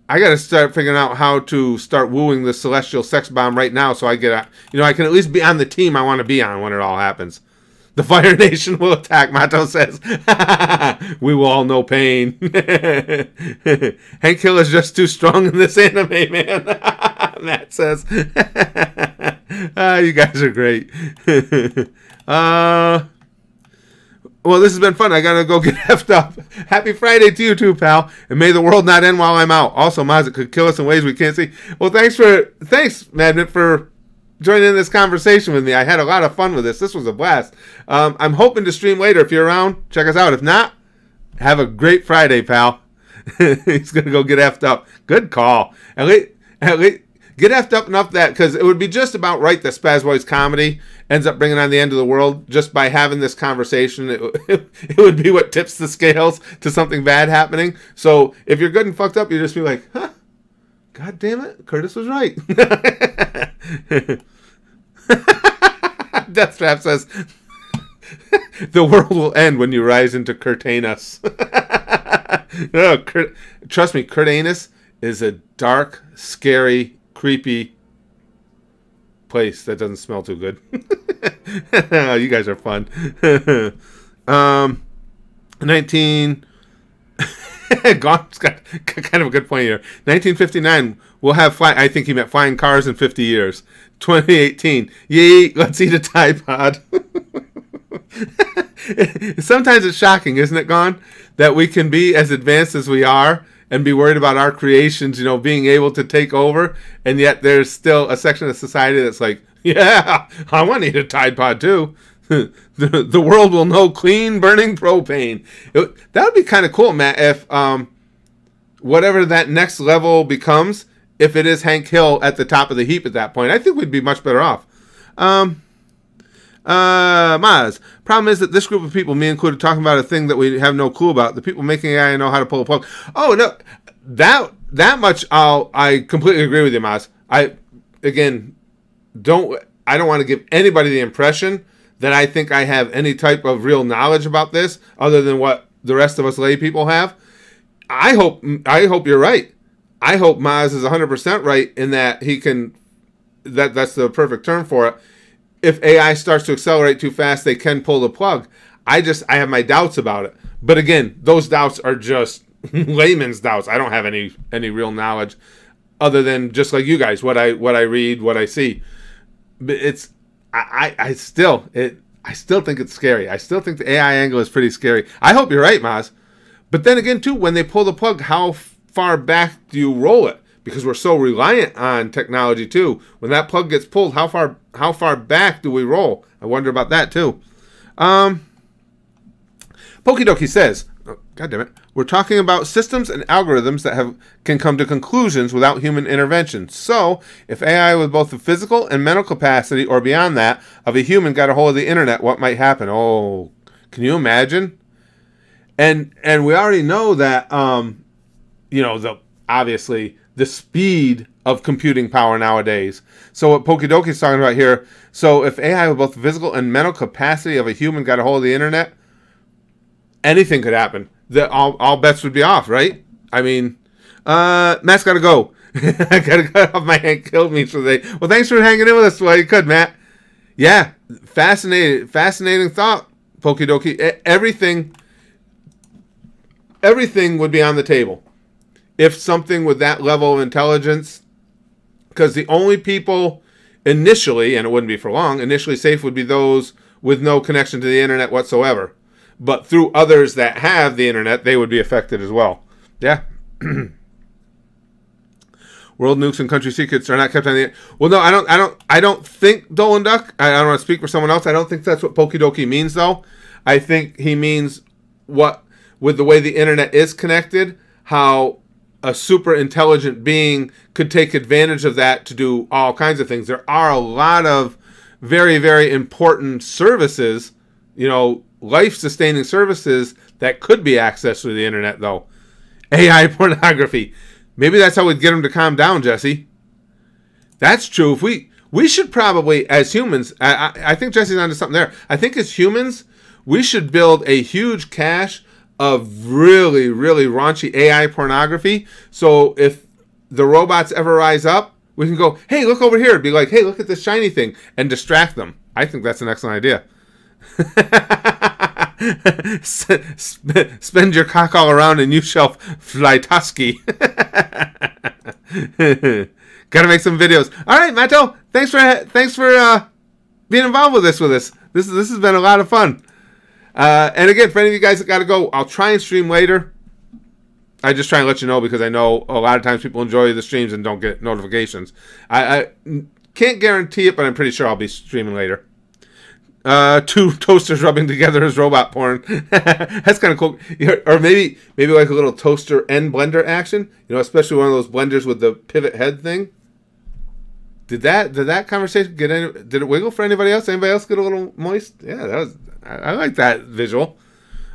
Speaker 1: got to start figuring out how to start wooing the celestial sex bomb right now, so I get, I can at least be on the team I want to be on when it all happens. The Fire Nation will attack, Mato says. We will all know pain. Hank Hill is just too strong in this anime, man. Matt says. You guys are great. Well, this has been fun. I gotta go get effed up. Happy Friday to you too, pal. And may the world not end while I'm out. Also, Maz, it could kill us in ways we can't see. Well, thanks, Madman, for joining in this conversation with me. I had a lot of fun with this. This was a blast. I'm hoping to stream later. If you're around, check us out. If not, have a great Friday, pal. He's gonna go get effed up. Good call. At least get effed up enough that, because it would be just about right that Spaz Boys Comedy ends up bringing on the end of the world just by having this conversation. It would be what tips the scales to something bad happening. So if you're good and fucked up, you just be like, huh, God damn it, Curtis was right. Deathstrap says, the world will end when you rise into Curtanus. No, trust me, Curtanus is a dark, scary, creepy place that doesn't smell too good. You guys are fun. 19 Gaunt's got kind of a good point here. 1959, we'll have I think he meant flying cars in 50 years. 2018, yay, let's eat a Tide Pod. Sometimes it's shocking, isn't it, Gon, that we can be as advanced as we are and be worried about our creations, being able to take over, and yet there's still a section of society that's like, yeah, I want to eat a Tide Pod too. The world will know clean burning propane. That would be kind of cool, Matt, if whatever that next level becomes, if it is Hank Hill at the top of the heap at that point, I think we'd be much better off. Maz, problem is that this group of people, me included, talking about a thing that we have no clue about. The people making AI know how to pull a plug. Oh no, that much I completely agree with you, Maz. I don't want to give anybody the impression that I think I have any type of real knowledge about this other than what the rest of us lay people have. I hope you're right. I hope Maz is 100% right in that he can. That's the perfect term for it. If AI starts to accelerate too fast, they can pull the plug. I have my doubts about it. But again, those doubts are just layman's doubts. I don't have any real knowledge other than just like you guys, what I read, what I see. But I still think it's scary. I still think the AI angle is pretty scary. I hope you're right, Maz. But then again, too, when they pull the plug, how far back do you roll it? Because we're so reliant on technology too. When that plug gets pulled, how far back do we roll? I wonder about that too. Pokidoki says, God damn it, we're talking about systems and algorithms that can come to conclusions without human intervention. So, if AI with both the physical and mental capacity, or beyond that, of a human got a hold of the internet, what might happen? Oh, can you imagine? And we already know that, obviously the speed of computing power nowadays. So what Pokidoki is talking about here, so if AI with both the physical and mental capacity of a human got a hold of the internet, anything could happen. All bets would be off, right? I mean, Matt's got to go. I got to cut off my Hank killed me for the day. Well, thanks for hanging in with us while you could, Matt. Yeah, fascinating thought, Pokidoki. Everything everything would be on the table. If something with that level of intelligence, because the only people initially, and it wouldn't be for long, initially safe would be those with no connection to the internet whatsoever. But through others that have the internet, they would be affected as well. Yeah. World nukes and country secrets are not kept on the. Well, no, I don't think Dolan Duck. I don't want to speak for someone else. I don't think that's what Pokidoki means, though. I think he means what, with the way the internet is connected, how a super intelligent being could take advantage of that to do all kinds of things. There are a lot of very, very important services, life-sustaining services that could be accessed through the internet, though. AI pornography. Maybe that's how we'd get them to calm down, Jesse. That's true. If we should probably, as humans, I think Jesse's onto something there. I think as humans, we should build a huge cache of really, really raunchy AI pornography. So if the robots ever rise up, we can go, hey, look over here. It'd be like, hey, look at this shiny thing, and distract them. I think that's an excellent idea. Spend your cock all around and you shall fly Tusky. Gotta make some videos. All right, Matto. Thanks for being involved with us. This has been a lot of fun. And again, for any of you guys that gotta go, I'll try and stream later. I just try and let you know because I know a lot of times people enjoy the streams and don't get notifications. I can't guarantee it, but I'm pretty sure I'll be streaming later. 2 toasters rubbing together as robot porn. That's kind of cool. Or maybe like a little toaster and blender action. Especially one of those blenders with the pivot head thing. Did that conversation get any? Did it wiggle for anybody else? Anybody else get a little moist? Yeah, I like that visual.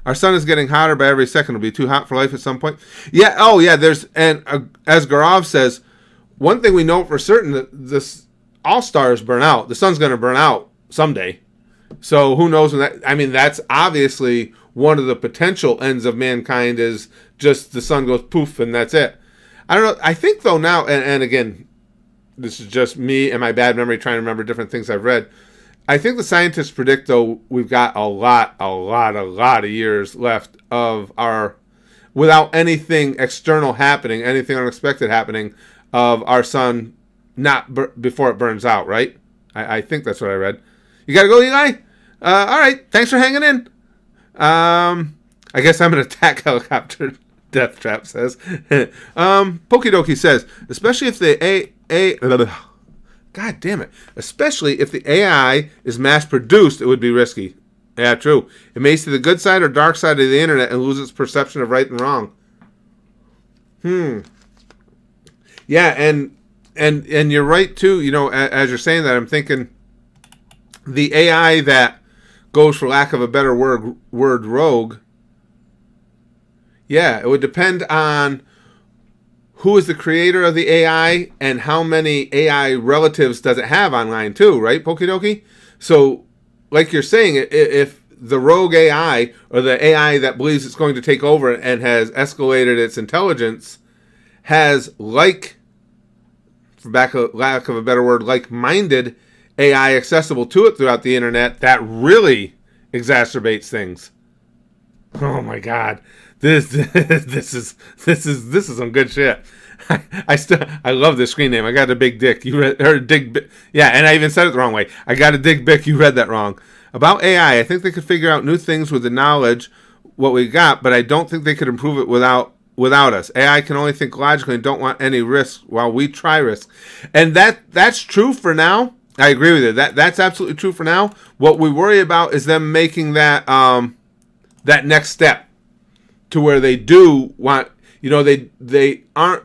Speaker 1: Our sun is getting hotter by every second. It'll be too hot for life at some point. Yeah. Oh, yeah. As Garov says, one thing we know for certain that this all stars burn out. The sun's going to burn out someday. So who knows when that? I mean, that's obviously one of the potential ends of mankind is just the sun goes poof and that's it. I don't know. I think though now, and again, this is just me and my bad memory trying to remember different things I've read. I think the scientists predict, though, we've got a lot of years left of our, without anything external happening, anything unexpected happening, of our sun before it burns out, right? I think that's what I read. You got to go, Eli? All right. Thanks for hanging in. I guess I'm an attack helicopter, Death Trap says. Pokidoki says, especially if the God damn it. Especially if the AI is mass-produced, it would be risky. Yeah, true. It may see the good side or dark side of the internet and lose its perception of right and wrong. Yeah, and you're right, too. As you're saying that, I'm thinking the AI that goes, for lack of a better word, rogue. Yeah, it would depend on who is the creator of the AI and how many AI relatives does it have online too, right, Pokidoki? So, like you're saying, if the rogue AI or the AI that believes it's going to take over and has escalated its intelligence has, for lack of a better word, like-minded AI accessible to it throughout the internet, that really exacerbates things. Oh my God. This is some good shit. I love this screen name. I got a big dick. You read or dig? Yeah, and I even said it the wrong way. I got a dig bick. You read that wrong. About AI, I think they could figure out new things with the knowledge what we got, but I don't think they could improve it without us. AI can only think logically and don't want any risk while we try risk. And that's true for now. I agree with you. That's absolutely true for now. What we worry about is them making that that next step to where they do want, they aren't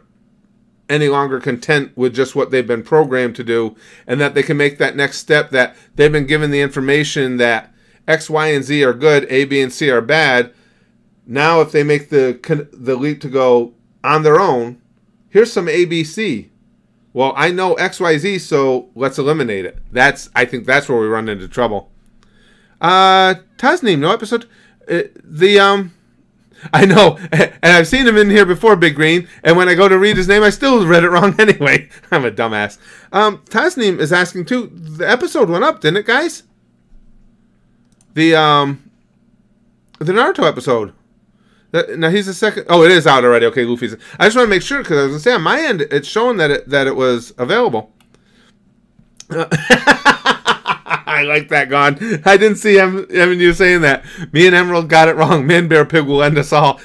Speaker 1: any longer content with just what they've been programmed to do, and that they can make that next step, that they've been given the information that X, Y, and Z are good, A, B, and C are bad. Now if they make the leap to go on their own, here's some A, B, C. Well, I know X, Y, Z, so let's eliminate it. I think that's where we run into trouble. Tasneem, no episode. I know, and I've seen him in here before, Big Green, and when I go to read his name, I still read it wrong anyway. I'm a dumbass. Tasneem is asking, too, the episode went up, didn't it, guys? The Naruto episode. Now he's the second. Oh, it is out already. Okay, Luffy's. I just want to make sure because I was gonna say on my end it's showing that it was available. I like that, Gone. I didn't see you saying that. Me and Emerald got it wrong. Man Bear Pig will end us all,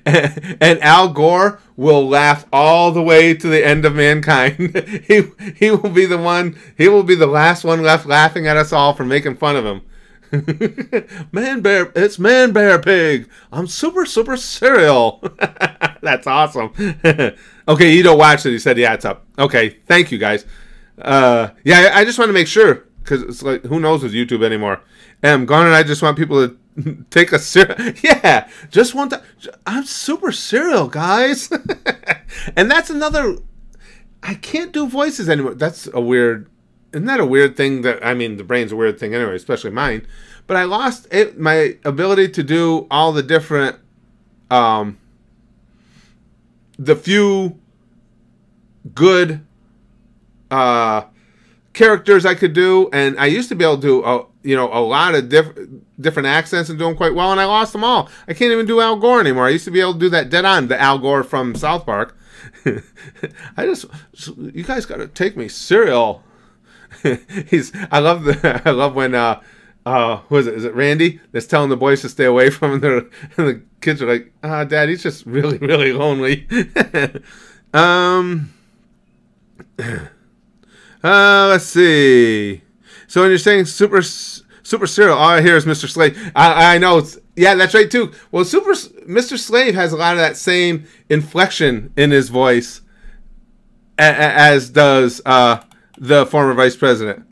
Speaker 1: and Al Gore will laugh all the way to the end of mankind. He will be the one. He will be the last one left laughing at us all for making fun of him. It's Man Bear Pig. I'm super cereal. That's awesome. Okay, you don't watch it. He said, yeah, it's up. Okay, thank you guys. Yeah, I just want to make sure because it's like who knows with YouTube anymore. Gone, and I just want people to take a cereal. Yeah, just want that. I'm super cereal, guys. And that's another. I can't do voices anymore. That's a weird. Isn't that a weird thing? That I mean, the brain's a weird thing anyway, especially mine. But I lost my ability to do all the different, the few good characters I could do, and I used to be able to do a lot of different accents and do them quite well, and I lost them all. I can't even do Al Gore anymore. I used to be able to do that dead on, the Al Gore from South Park. You guys got to take me cereal. I love when who is it? Is it Randy that's telling the boys to stay away from him? And the kids are like, Dad, he's just really, really lonely. Let's see. So when you're saying super cereal, all I hear is Mr. Slave. I know. Yeah, that's right too. Well, Mr. Slave has a lot of that same inflection in his voice as does the former vice president.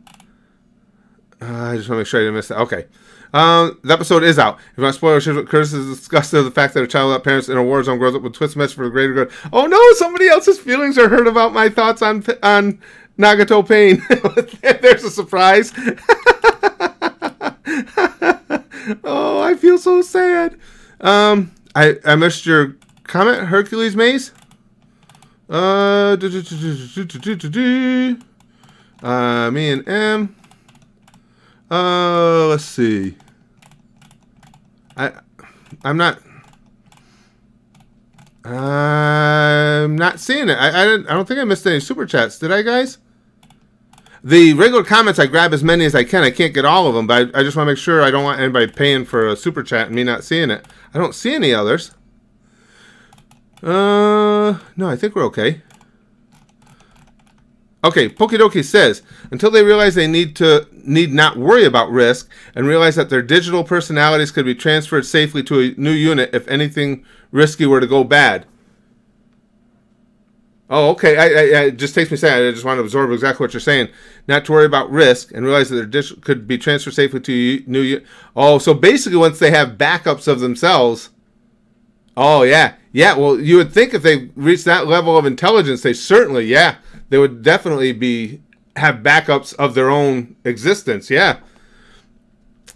Speaker 1: I just want to make sure I didn't miss that. Okay. The episode is out. If you want spoilers, Curtis is disgusted of the fact that a child without parents in a war zone grows up with twist message for the greater good. Oh no, somebody else's feelings are hurt about my thoughts on Nagato Pain. There's a surprise. Oh, I feel so sad. I missed your comment, Hercules Maze. Me and M. Let's see. I'm not seeing it. I don't think I missed any super chats. Did I, guys? The regular comments, I grab as many as I can. I can't get all of them, but I just want to make sure I don't want anybody paying for a super chat and me not seeing it. I don't see any others. No, I think we're okay. Okay, Pokidoki says, until they realize they need not worry about risk and realize that their digital personalities could be transferred safely to a new unit if anything risky were to go bad. Oh, okay. It just takes me a second. I just want to absorb exactly what you're saying. Not to worry about risk and realize that their digital could be transferred safely to a new unit. Oh, so basically once they have backups of themselves. Oh, yeah. Yeah, well, you would think if they reached that level of intelligence, they certainly, yeah. They would definitely have backups of their own existence. Yeah.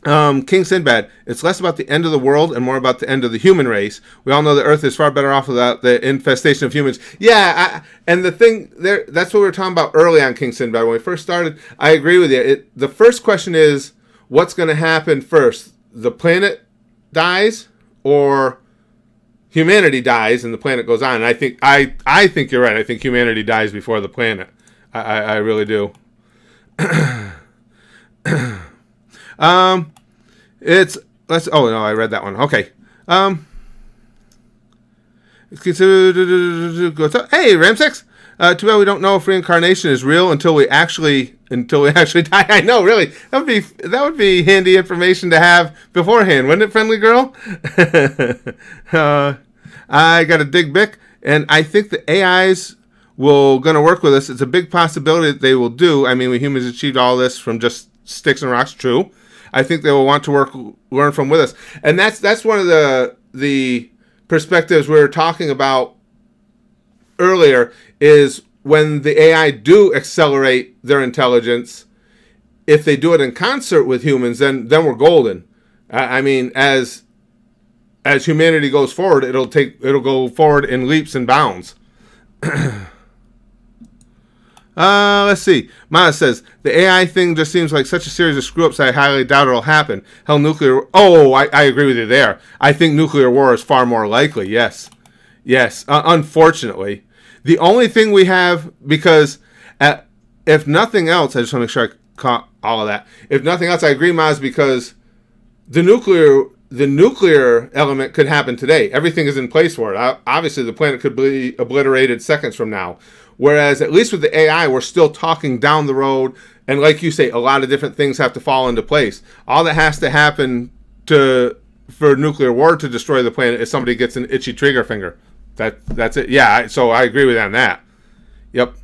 Speaker 1: King Sinbad. It's less about the end of the world and more about the end of the human race. We all know the Earth is far better off without the infestation of humans. Yeah. And the thing there, that's what we were talking about early on King Sinbad. When we first started, I agree with you. The first question is, what's going to happen first? The planet dies or humanity dies and the planet goes on? And I think you're right. I think humanity dies before the planet. I really do. Oh no, I read that one. Okay. Hey, Ramsex. Too bad we don't know if reincarnation is real until we actually die. I know, really. That would be handy information to have beforehand, wouldn't it, friendly girl? I got a dig Bic, and I think the AIs will going to work with us. It's a big possibility that they will do. I mean, we humans achieved all this from just sticks and rocks. True. I think they will want to learn from with us, and that's one of the perspectives we were talking about earlier. Is when the AI do accelerate their intelligence, if they do it in concert with humans, then we're golden. I mean, as humanity goes forward, it'll go forward in leaps and bounds. Let's see. Maya says, the AI thing just seems like such a series of screw-ups I highly doubt it'll happen. Hell, nuclear... Oh, I agree with you there. I think nuclear war is far more likely, yes. Yes, unfortunately. The only thing we have, because if nothing else, I just want to make sure I caught all of that. If nothing else, I agree, Maz, because the nuclear element could happen today. Everything is in place for it. Obviously, the planet could be obliterated seconds from now. Whereas, at least with the AI, we're still talking down the road. And like you say, a lot of different things have to fall into place. All that has to happen for nuclear war to destroy the planet is somebody gets an itchy trigger finger. That's it. Yeah, so I agree with you on that. Yep.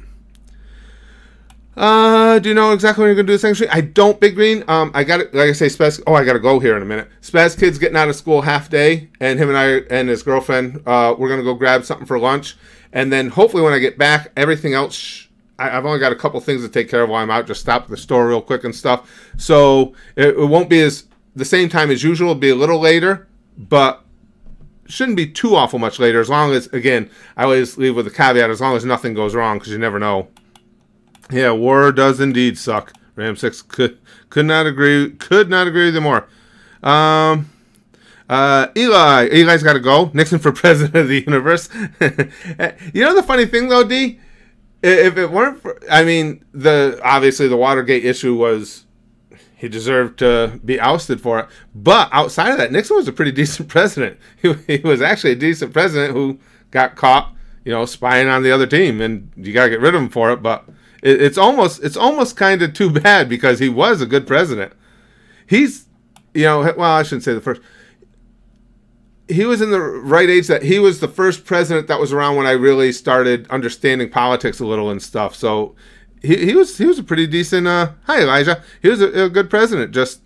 Speaker 1: Do you know exactly when you're going to do the second stream? I don't, Big Green. I got it. Like I say, Spaz. Oh, I got to go here in a minute. Spaz Kid's getting out of school half day, and him and I and his girlfriend, we're going to go grab something for lunch. And then hopefully when I get back, everything else, I've only got a couple things to take care of while I'm out. Just stop at the store real quick and stuff. So it won't be the same time as usual. It'll be a little later, but shouldn't be too awful much later. As long as, again, I always leave with a caveat, as long as nothing goes wrong, because you never know. Yeah, war does indeed suck. Ram 6 could not agree with you more. Eli's got to go. Nixon for president of the universe. You know the funny thing though, D? If it weren't for, I mean, obviously the Watergate issue was, he deserved to be ousted for it. But outside of that, Nixon was a pretty decent president. He was actually a decent president who got caught, spying on the other team, and you got to get rid of him for it. But it's almost kind of too bad, because he was a good president. He's, well, I shouldn't say the first. He was in the right age that he was the first president that was around when I really started understanding politics a little and stuff. So he was a pretty decent. Hi, Elijah. He was a good president. Just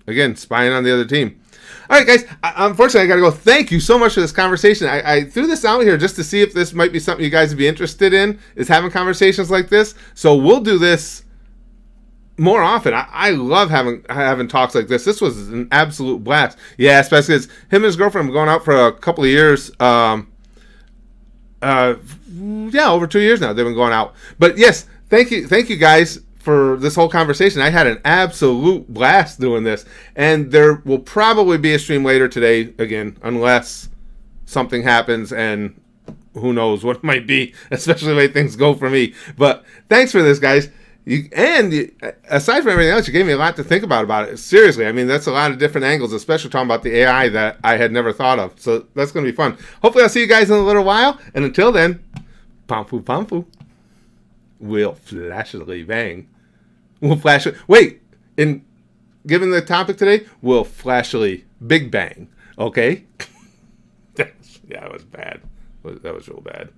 Speaker 1: again spying on the other team. All right, guys. Unfortunately, I got to go. Thank you so much for this conversation. I threw this out here just to see if this might be something you guys would be interested in. Is having conversations like this. So we'll do this more often. I love having talks like this. This was an absolute blast. Yeah, especially because him and his girlfriend have been going out for a couple of years. Over 2 years now they've been going out. But yes, thank you guys for this whole conversation. I had an absolute blast doing this, and there will probably be a stream later today again, unless something happens, and who knows what it might be, especially the way things go for me. But thanks for this, guys. Aside from everything else, you gave me a lot to think about it. Seriously, I mean, that's a lot of different angles, especially talking about the AI that I had never thought of. So that's going to be fun. Hopefully I'll see you guys in a little while. And until then, Pomfu Pomfu. We'll flashily bang. We'll flash it. Wait, given the topic today, we'll flashily big bang. Okay? Yeah, that was bad. That was real bad.